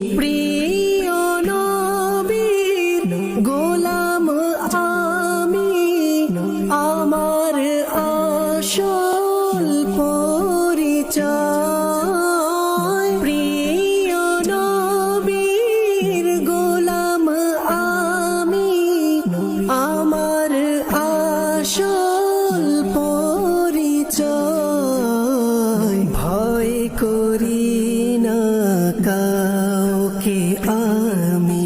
প্রিয় নবীর গোলাম আমি, আমার আসল পরিচয়। প্রিয় নবীর গোলাম আমি, আমার আসল পরিচয়। ভয় করি না কাউকে আমি,